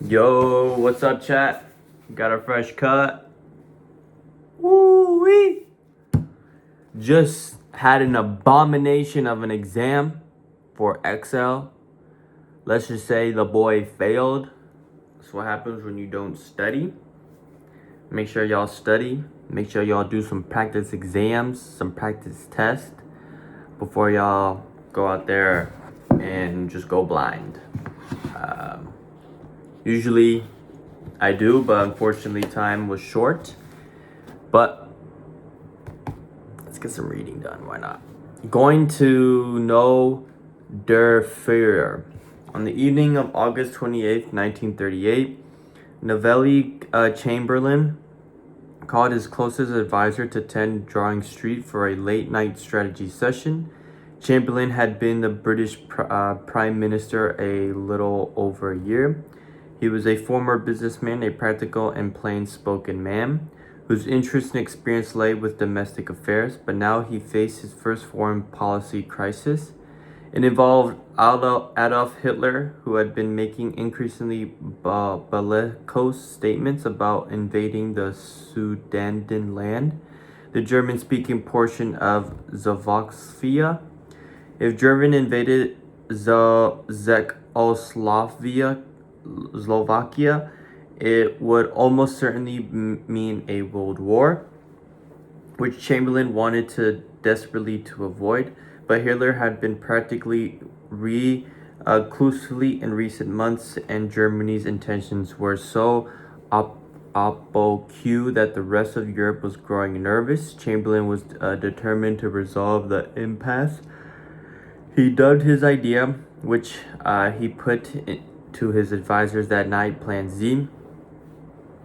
Yo, what's up, chat? Got a fresh cut. Woo-wee! Just had an abomination of an exam for Excel. Let's just say the boy failed. That's what happens when you don't study. Make sure y'all study. Make sure y'all do some practice exams, some practice tests before y'all go out there and just go blind. Usually I do, but unfortunately time was short. But let's get some reading done. Why not? Going to know der Führer. On the evening of August 28th, 1938, Novelli Chamberlain called his closest advisor to attend Downing Street for a late-night strategy session. Chamberlain had been the British Prime Minister a little over a year. He was a former businessman, a practical and plain-spoken man, whose interest and experience lay with domestic affairs, but now he faced his first foreign policy crisis. It involved Adolf Hitler, who had been making increasingly bellicose statements about invading the Sudetenland, the German-speaking portion of Czechoslovakia. If Germany invaded Slovakia, it would almost certainly mean a world war, which Chamberlain wanted desperately to avoid. But Hitler had been practically reclusively in recent months, and Germany's intentions were so obscure that the rest of Europe was growing nervous. Chamberlain was determined to resolve the impasse. He dubbed his idea, which he put to his advisors that night, Plan Z.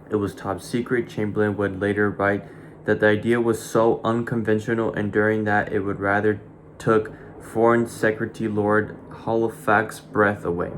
It was top secret. Chamberlain would later write that the idea was so unconventional, and during that it would rather took Foreign Secretary Lord Halifax's breath away.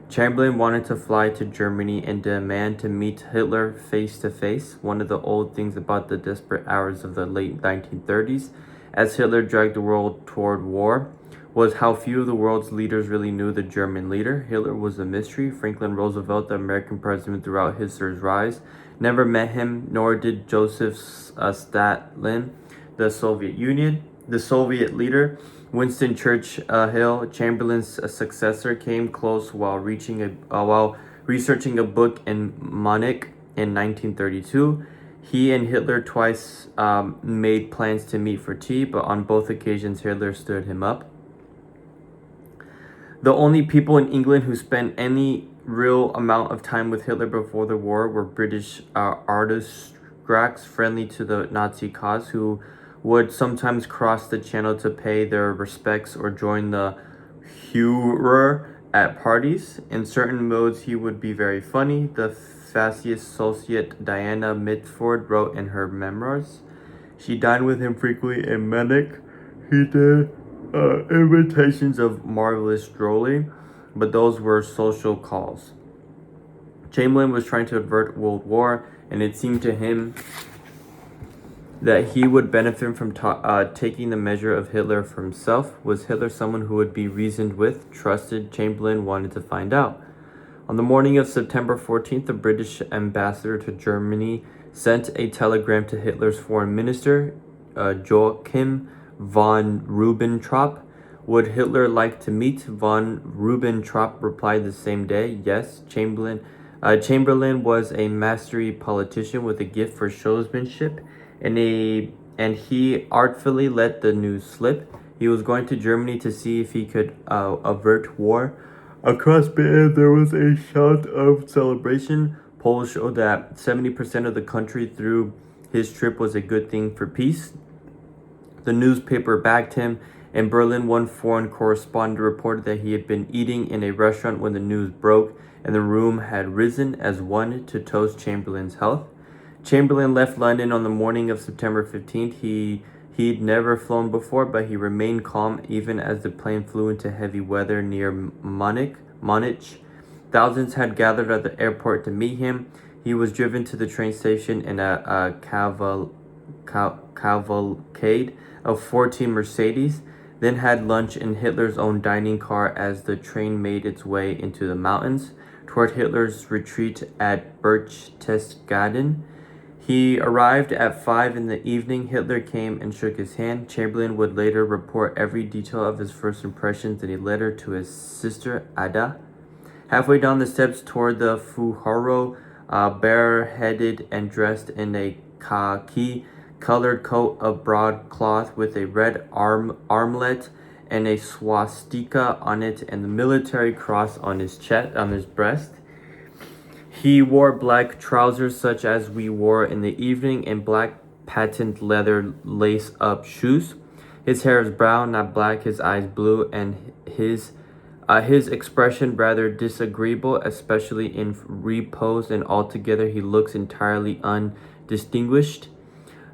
Chamberlain wanted to fly to Germany and demand to meet Hitler face to face. One of the old things about the desperate hours of the late 1930s, as Hitler dragged the world toward war, was how few of the world's leaders really knew the German leader. Hitler was a mystery. Franklin Roosevelt, the American president throughout Hitler's rise, never met him, nor did Joseph Stalin, the Soviet leader. Winston Churchill, Chamberlain's successor, came close while researching a book in Munich in 1932. He and Hitler twice made plans to meet for tea, but on both occasions Hitler stood him up. The only people in England who spent any real amount of time with Hitler before the war were British aristocrats friendly to the Nazi cause, who would sometimes cross the channel to pay their respects or join the Führer at parties. In certain modes, he would be very funny. The fascist socialite Diana Mitford wrote in her memoirs, she dined with him frequently in Munich. He did invitations of marvelous drollery, but those were social calls. Chamberlain was trying to avert World War, and it seemed to him that he would benefit from taking the measure of Hitler for himself. Was Hitler someone who would be reasoned with, trusted? Chamberlain wanted to find out. On the morning of September 14th, the British ambassador to Germany sent a telegram to Hitler's foreign minister, Joachim von Ribbentrop. Would Hitler like to meet? Von Ribbentrop replied the same day, yes. Chamberlain was a masterly politician with a gift for showsmanship, and he artfully let the news slip. He was going to Germany to see if he could avert war. Across Britain, there was a shout of celebration. Polls showed that 70% of the country through his trip was a good thing for peace. The newspaper backed him. In Berlin, one foreign correspondent reported that he had been eating in a restaurant when the news broke, and the room had risen as one to toast Chamberlain's health. Chamberlain left London on the morning of September 15th. He'd never flown before, but he remained calm even as the plane flew into heavy weather near Munich. Thousands had gathered at the airport to meet him. He was driven to the train station in a cavalcade of 14 Mercedes, then had lunch in Hitler's own dining car as the train made its way into the mountains. toward Hitler's retreat at Berchtesgaden. He arrived at 5 in the evening. Hitler came and shook his hand. Chamberlain would later report every detail of his first impressions in a letter to his sister Ada. Halfway down the steps toward the Führer, bareheaded and dressed in a khaki-colored coat of broadcloth with a red armlet and a swastika on it and the military cross on his chest, on his breast. He wore black trousers such as we wore in the evening and black patent leather lace-up shoes. His hair is brown, not black, his eyes blue, and his expression rather disagreeable, especially in repose, and altogether he looks entirely undistinguished.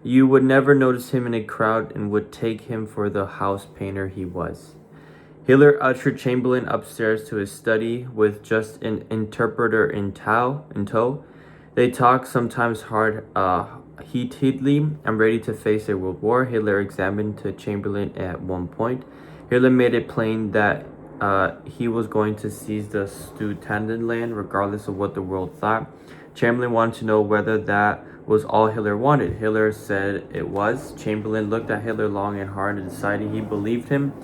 You would never notice him in a crowd and would take him for the house painter he was. Hitler ushered Chamberlain upstairs to his study with just an interpreter in tow. They talked sometimes heatedly and ready to face a world war. Hitler examined to Chamberlain at one point. Hitler made it plain that he was going to seize the Sudetenland regardless of what the world thought. Chamberlain wanted to know whether that was all Hitler wanted. Hitler said it was. Chamberlain looked at Hitler long and hard and decided he believed him.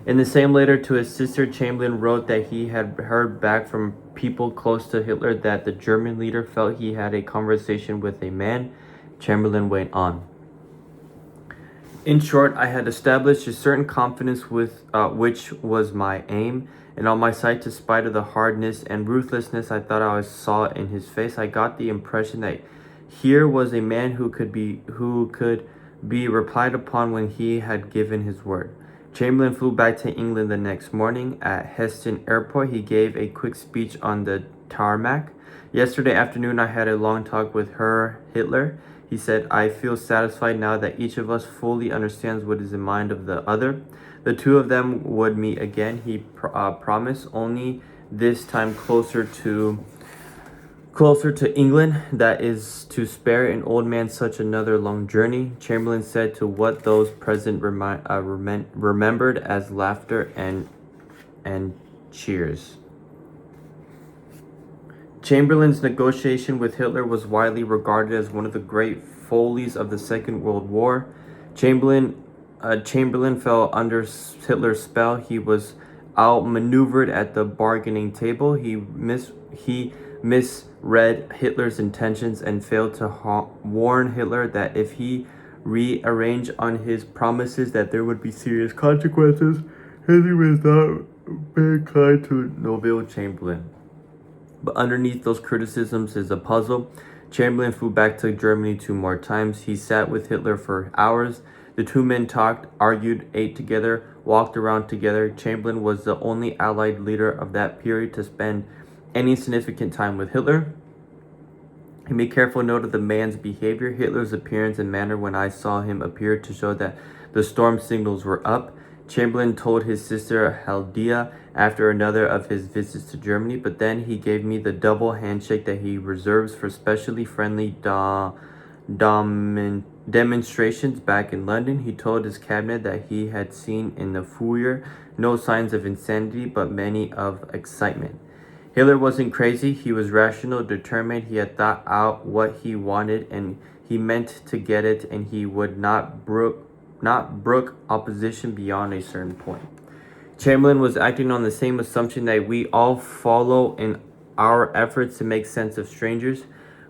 In the same letter to his sister, Chamberlain wrote that he had heard back from people close to Hitler that the German leader felt he had a conversation with a man. Chamberlain went on. In short, I had established a certain confidence with which was my aim, and on my side, despite of the hardness and ruthlessness I thought I saw in his face, I got the impression that here was a man who could be relied upon when he had given his word. Chamberlain flew back to England the next morning. At Heston Airport, he gave a quick speech on the tarmac. Yesterday afternoon, I had a long talk with Hitler. He said, I feel satisfied now that each of us fully understands what is in mind of the other. The two of them would meet again, he promised, only this time closer to England, that is to spare an old man such another long journey. Chamberlain said to what those present remembered as laughter and cheers. Chamberlain's negotiation with Hitler was widely regarded as one of the great follies of the Second World War. Chamberlain fell under Hitler's spell. He was outmaneuvered at the bargaining table. He misread Hitler's intentions and failed to warn Hitler that if he rearranged on his promises that there would be serious consequences. Hitler was not very kind to Neville Chamberlain. But underneath those criticisms is a puzzle. Chamberlain flew back to Germany 2 more times. He sat with Hitler for hours. The two men talked, argued, ate together, walked around together. Chamberlain was the only Allied leader of that period to spend any significant time with Hitler. He made careful note of the man's behavior. Hitler's appearance and manner when I saw him appeared to show that the storm signals were up. Chamberlain told his sister Haldia after another of his visits to Germany, but then he gave me the double handshake that he reserves for specially friendly demonstrations back in London. He told his cabinet that he had seen in the Führer no signs of insanity, but many of excitement. Hitler wasn't crazy. He was rational, determined. He had thought out what he wanted, and he meant to get it, and he would not brook opposition beyond a certain point. Chamberlain was acting on the same assumption that we all follow in our efforts to make sense of strangers.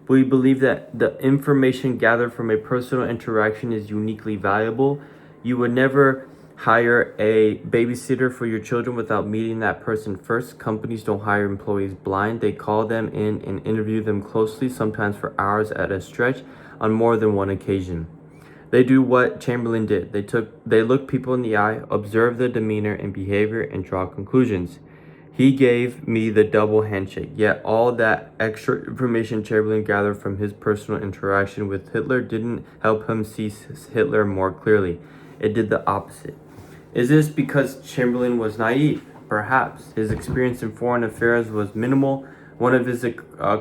We believe that the information gathered from a personal interaction is uniquely valuable. You would never hire a babysitter for your children without meeting that person first. Companies don't hire employees blind. They call them in and interview them closely, sometimes for hours at a stretch, on more than one occasion. They do what Chamberlain did. They look people in the eye, observe their demeanor and behavior, and draw conclusions. He gave me the double handshake, yet all that extra information Chamberlain gathered from his personal interaction with Hitler didn't help him see Hitler more clearly. It did the opposite. Is this because Chamberlain was naive? Perhaps. His experience in foreign affairs was minimal. One of his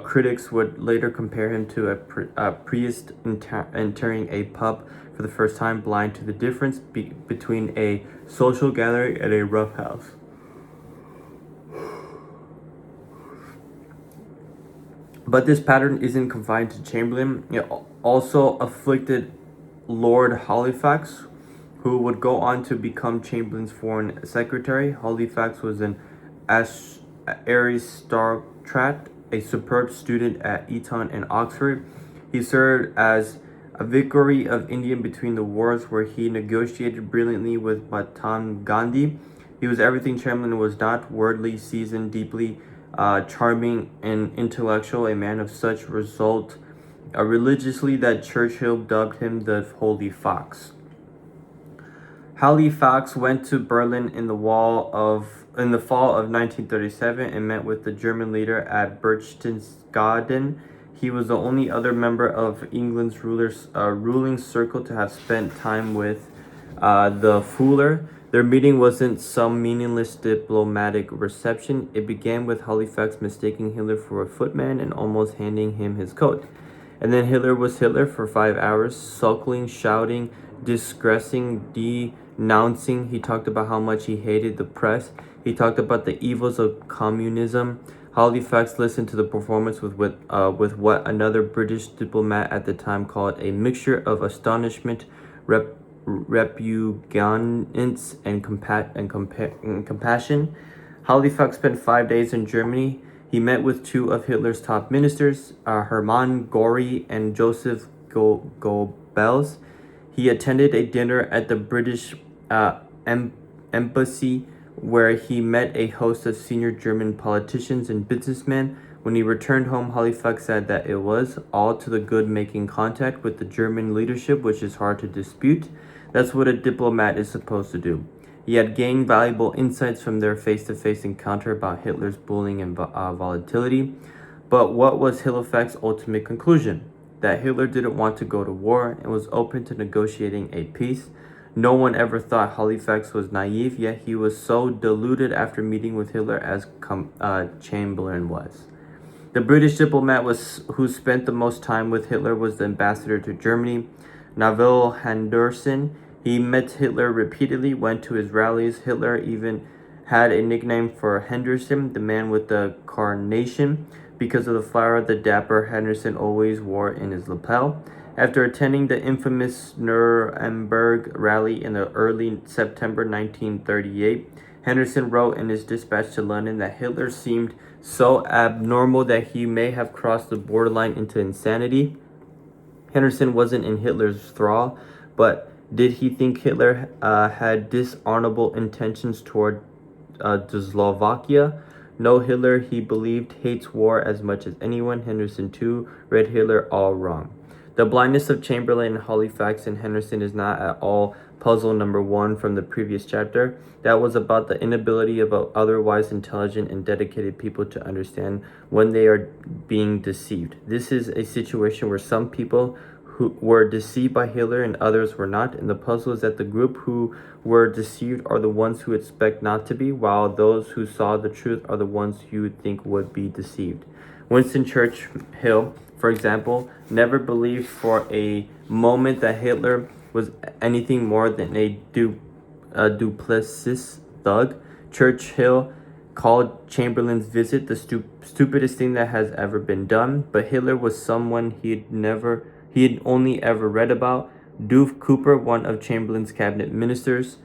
critics would later compare him to a priest entering a pub for the first time, blind to the difference between a social gathering and a rough house. But this pattern isn't confined to Chamberlain. It also afflicted Lord Halifax, who would go on to become Chamberlain's foreign secretary. Halifax was an aristocrat, a superb student at Eton and Oxford. He served as a viceroy of India between the wars, where he negotiated brilliantly with Mahatma Gandhi. He was everything Chamberlain was not: worldly, seasoned, deeply charming, and intellectual, a man of such result religiously that Churchill dubbed him the Holy Fox. Halifax went to Berlin in the fall of 1937 and met with the German leader at Berchtesgaden. He was the only other member of England's ruling circle to have spent time with the Führer. Their meeting wasn't some meaningless diplomatic reception. It began with Halifax mistaking Hitler for a footman and almost handing him his coat. And then Hitler was Hitler for 5 hours, sulking, shouting, disgracing, denouncing. He talked about how much he hated the press. He talked about the evils of communism. Halifax listened to the performance with what another British diplomat at the time called a mixture of astonishment, repugnance, and compassion. Halifax spent 5 days in Germany. He met with two of Hitler's top ministers, Hermann Göring and Joseph Goebbels. He attended a dinner at the British embassy, where he met a host of senior German politicians and businessmen. When he returned home, Halifax said that it was all to the good, making contact with the German leadership, which is hard to dispute. That's what a diplomat is supposed to do. He had gained valuable insights from their face-to-face encounter about Hitler's bullying and volatility. But what was Halifax's ultimate conclusion? That Hitler didn't want to go to war and was open to negotiating a peace. No one ever thought Halifax was naive, yet he was so deluded after meeting with Hitler as Chamberlain was. The British diplomat who spent the most time with Hitler was the ambassador to Germany, Neville Henderson. He met Hitler repeatedly, went to his rallies. Hitler even had a nickname for Henderson, the man with the carnation, because of the flower the dapper Henderson always wore in his lapel. After attending the infamous Nuremberg rally in the early September 1938, Henderson wrote in his dispatch to London that Hitler seemed so abnormal that he may have crossed the borderline into insanity. Henderson wasn't in Hitler's thrall, but did he think Hitler had dishonorable intentions toward Slovakia? No, Hitler, he believed, hates war as much as anyone. Henderson, too, read Hitler all wrong. The blindness of Chamberlain, Halifax, and Henderson is not at all puzzle number one from the previous chapter. That was about the inability of otherwise intelligent and dedicated people to understand when they are being deceived. This is a situation where some people who were deceived by Hitler and others were not, and the puzzle is that the group who were deceived are the ones who expect not to be, while those who saw the truth are the ones you would think would be deceived. Winston Churchill, for example, never believed for a moment that Hitler was anything more than a duplicitous thug. Churchill called Chamberlain's visit the stupidest thing that has ever been done, but Hitler was someone he had only ever read about. Doof Cooper, one of Chamberlain's cabinet ministers,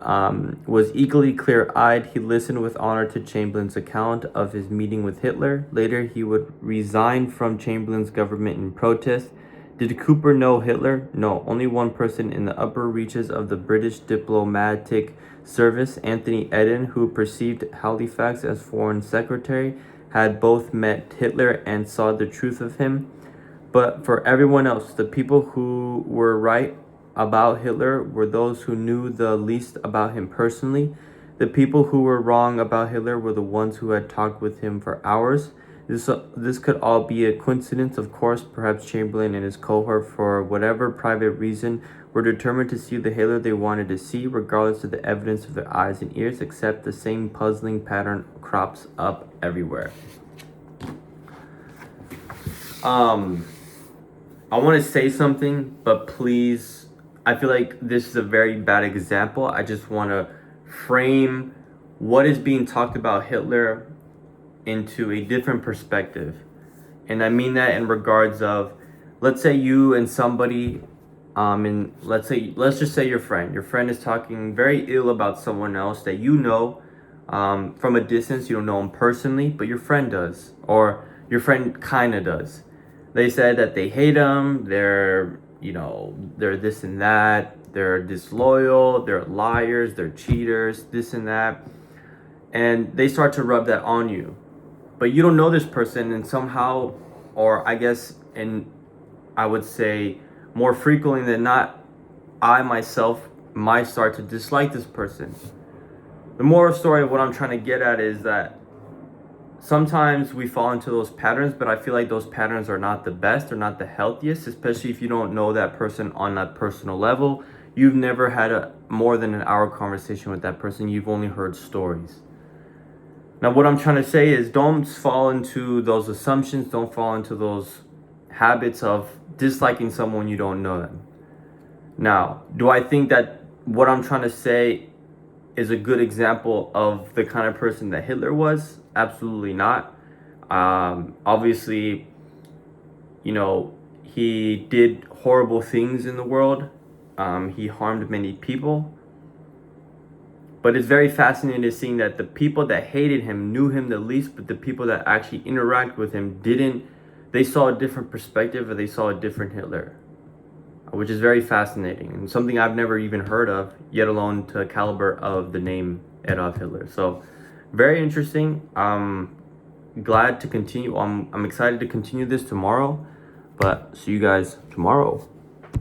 was equally clear-eyed. He listened with honor to Chamberlain's account of his meeting with Hitler. Later, he would resign from Chamberlain's government in protest. Did Cooper know Hitler? No, only one person in the upper reaches of the British diplomatic service, Anthony Eden, who perceived Halifax as foreign secretary, had both met Hitler and saw the truth of him. But for everyone else, the people who were right about Hitler were those who knew the least about him personally. The people who were wrong about Hitler were the ones who had talked with him for hours. This could all be a coincidence, of course. Perhaps Chamberlain and his cohort, for whatever private reason, were determined to see the Hitler they wanted to see, regardless of the evidence of their eyes and ears, except the same puzzling pattern crops up everywhere. I want to say something, but please, I feel like this is a very bad example. I just want to frame what is being talked about Hitler into a different perspective. And I mean that in regards of, let's say you and somebody, and let's just say your friend is talking very ill about someone else that you know, from a distance. You don't know him personally, but your friend does, or your friend kind of does. They said that they hate him, they're this and that, they're disloyal, they're liars, they're cheaters, this and that. And they start to rub that on you. But you don't know this person, and somehow, or I guess, and I would say more frequently than not, I myself might start to dislike this person. The moral story of what I'm trying to get at is that sometimes we fall into those patterns, but I feel like those patterns are not the best or not the healthiest, especially if you don't know that person on that personal level. You've never had a more than an hour conversation with that person. You've only heard stories. Now, what I'm trying to say is don't fall into those assumptions. Don't fall into those habits of disliking someone you don't know them. Now, do I think that what I'm trying to say is a good example of the kind of person that Hitler was? Absolutely not. Obviously, he did horrible things in the world. He harmed many people. But it's very fascinating to see that the people that hated him knew him the least, but the people that actually interact with him didn't. They saw a different perspective, or they saw a different Hitler, which is very fascinating and something I've never even heard of, yet alone to the caliber of the name Adolf Hitler. So very interesting. Glad to continue. I'm excited to continue this tomorrow, but see you guys tomorrow.